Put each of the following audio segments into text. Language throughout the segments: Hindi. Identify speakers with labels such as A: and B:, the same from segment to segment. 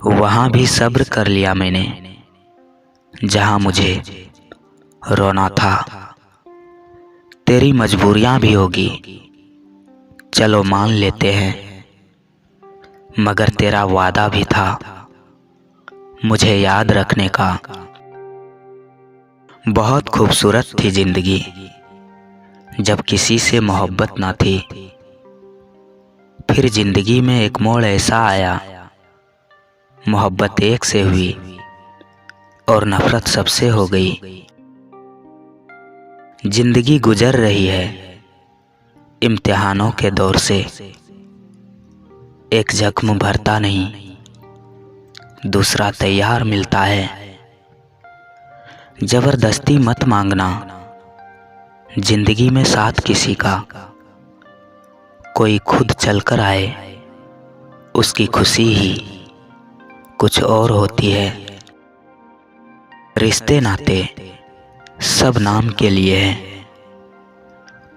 A: वहाँ भी सब्र कर लिया मैंने जहाँ मुझे रोना था। तेरी मजबूरियाँ भी होगी, चलो मान लेते हैं, मगर तेरा वादा भी था मुझे याद रखने का। बहुत खूबसूरत थी जिंदगी जब किसी से मोहब्बत ना थी। फिर जिंदगी में एक मोड़ ऐसा आया, मोहब्बत एक से हुई और नफरत सबसे हो गई। जिंदगी गुजर रही है इम्तिहानों के दौर से। एक जख्म भरता नहीं, दूसरा तैयार मिलता है। जबरदस्ती मत मांगना जिंदगी में साथ किसी का। कोई खुद चलकर आए, उसकी खुशी ही कुछ और होती है। रिश्ते नाते सब नाम के लिए हैं,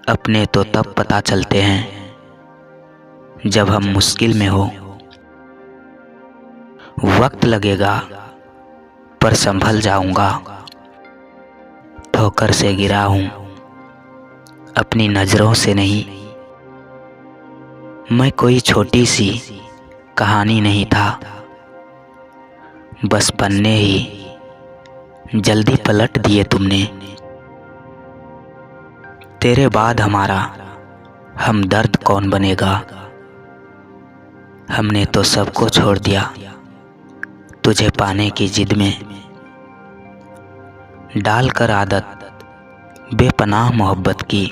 A: अपने तो तब पता चलते हैं जब हम मुश्किल में हो। वक्त लगेगा पर संभल जाऊंगा। ठोकर से गिरा हूं, अपनी नजरों से नहीं। मैं कोई छोटी सी कहानी नहीं था, बस पन्ने ही जल्दी पलट दिए तुमने। तेरे बाद हमारा हमदर्द कौन बनेगा। हमने तो सबको छोड़ दिया तुझे पाने की जिद में। डालकर आदत बेपनाह मोहब्बत की,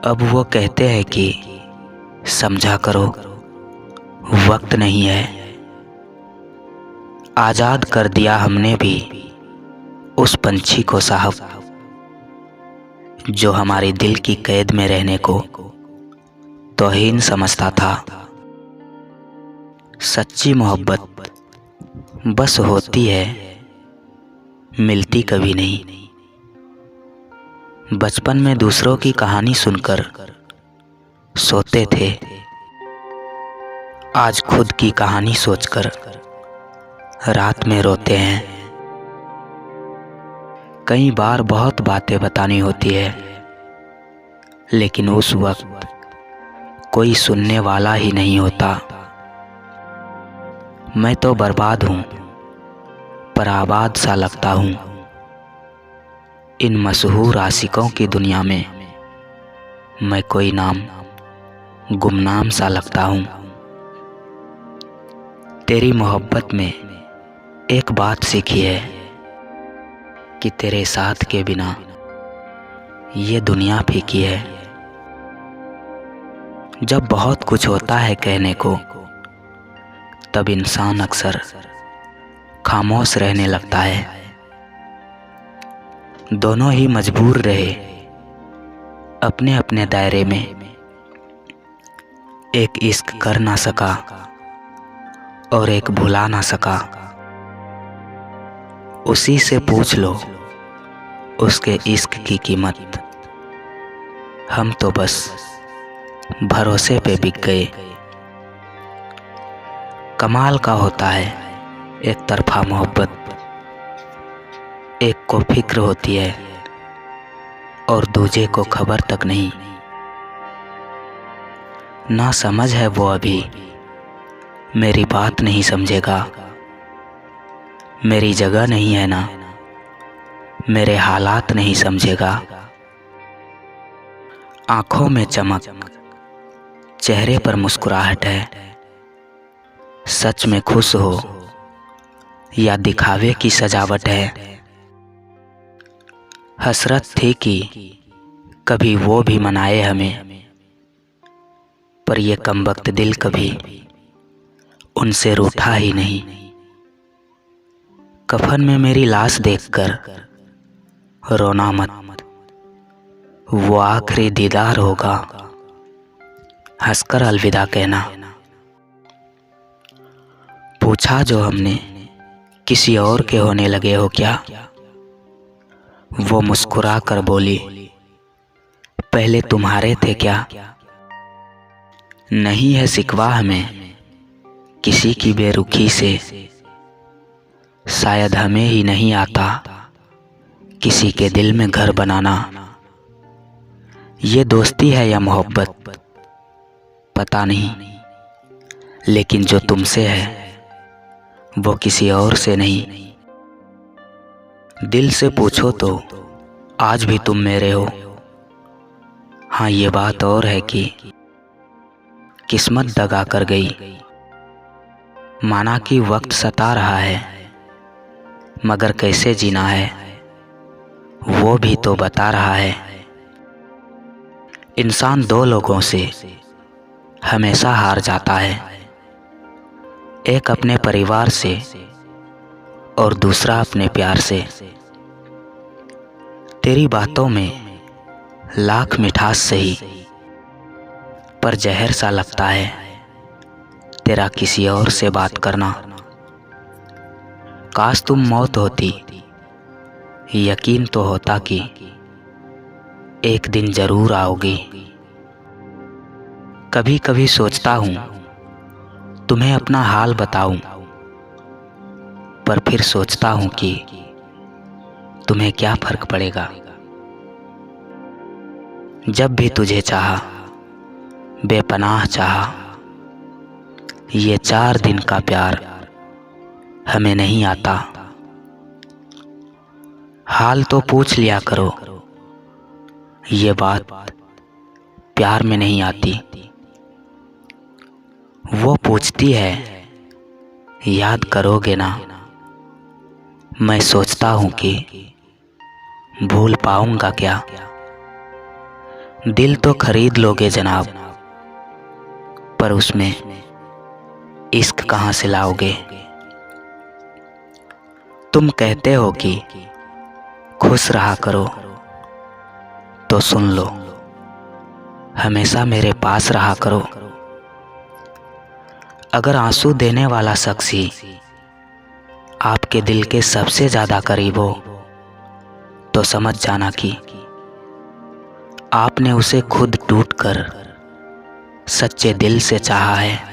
A: अब वो कहते हैं कि समझा करो वक्त नहीं है। आजाद कर दिया हमने भी उस पंछी को साहब, जो हमारे दिल की कैद में रहने को तौहीन समझता था। सच्ची मोहब्बत बस होती है, मिलती कभी नहीं। बचपन में दूसरों की कहानी सुनकर सोते थे, आज खुद की कहानी सोचकर रात में रोते हैं। कई बार बहुत बातें बतानी होती है, लेकिन उस वक्त कोई सुनने वाला ही नहीं होता। मैं तो बर्बाद हूँ पर आबाद सा लगता हूँ। इन मशहूर आशिकों की दुनिया में मैं कोई नाम गुमनाम सा लगता हूँ। तेरी मोहब्बत में एक बात सीखी है कि तेरे साथ के बिना ये दुनिया फीकी है। जब बहुत कुछ होता है कहने को, तब इंसान अक्सर खामोश रहने लगता है। दोनों ही मजबूर रहे अपने अपने दायरे में। एक इश्क कर ना सका और एक भुला ना सका। उसी से पूछ लो उसके इश्क की कीमत। हम तो बस भरोसे पे बिक गए। कमाल का होता है एक तरफा मोहब्बत। एक को फिक्र होती है और दूजे को खबर तक नहीं। ना समझ है वो अभी, मेरी बात नहीं समझेगा। मेरी जगह नहीं है ना, मेरे हालात नहीं समझेगा। आंखों में चमक, चेहरे पर मुस्कुराहट है। सच में खुश हो या दिखावे की सजावट है। हसरत थी कि कभी वो भी मनाए हमें, पर ये कमबख्त दिल कभी उनसे रूठा ही नहीं। कफन में मेरी लाश देखकर रोना मत, वो आखिरी दीदार होगा, हंसकर अलविदा कहना। पूछा जो हमने किसी और के होने लगे हो क्या, वो मुस्कुरा कर बोली पहले तुम्हारे थे क्या। नहीं है सिकवा हमें किसी की बेरुखी से शायद हमें ही नहीं आता किसी के दिल में घर बनाना। ये दोस्ती है या मोहब्बत पता नहीं, लेकिन जो तुमसे है वो किसी और से नहीं। दिल से पूछो तो आज भी तुम मेरे हो। हाँ, ये बात और है कि किस्मत दगा कर गई। माना कि वक्त सता रहा है, मगर कैसे जीना है वो भी तो बता रहा है। इंसान दो लोगों से हमेशा हार जाता है, एक अपने परिवार से और दूसरा अपने प्यार से। तेरी बातों में लाख मिठास सही, पर जहर सा लगता है तेरा किसी और से बात करना। काश तुम मौत होती, यकीन तो होता कि एक दिन जरूर आओगी। कभी कभी सोचता हूँ तुम्हें अपना हाल बताऊं, पर फिर सोचता हूँ कि तुम्हें क्या फर्क पड़ेगा। जब भी तुझे चाहा, बेपनाह चाहा, ये 4 दिन का प्यार हमें नहीं आता। हाल तो पूछ लिया करो, ये बात प्यार में नहीं आती। वो पूछती है याद करोगे ना। मैं सोचता हूँ कि भूल पाऊंगा क्या। दिल तो खरीद लोगे जनाब, पर उसमें इश्क कहाँ से लाओगे। तुम कहते हो कि खुश रहा करो, तो सुन लो हमेशा मेरे पास रहा करो। अगर आंसू देने वाला शख्स ही आपके दिल के सबसे ज्यादा करीब हो, तो समझ जाना कि आपने उसे खुद टूटकर सच्चे दिल से चाहा है।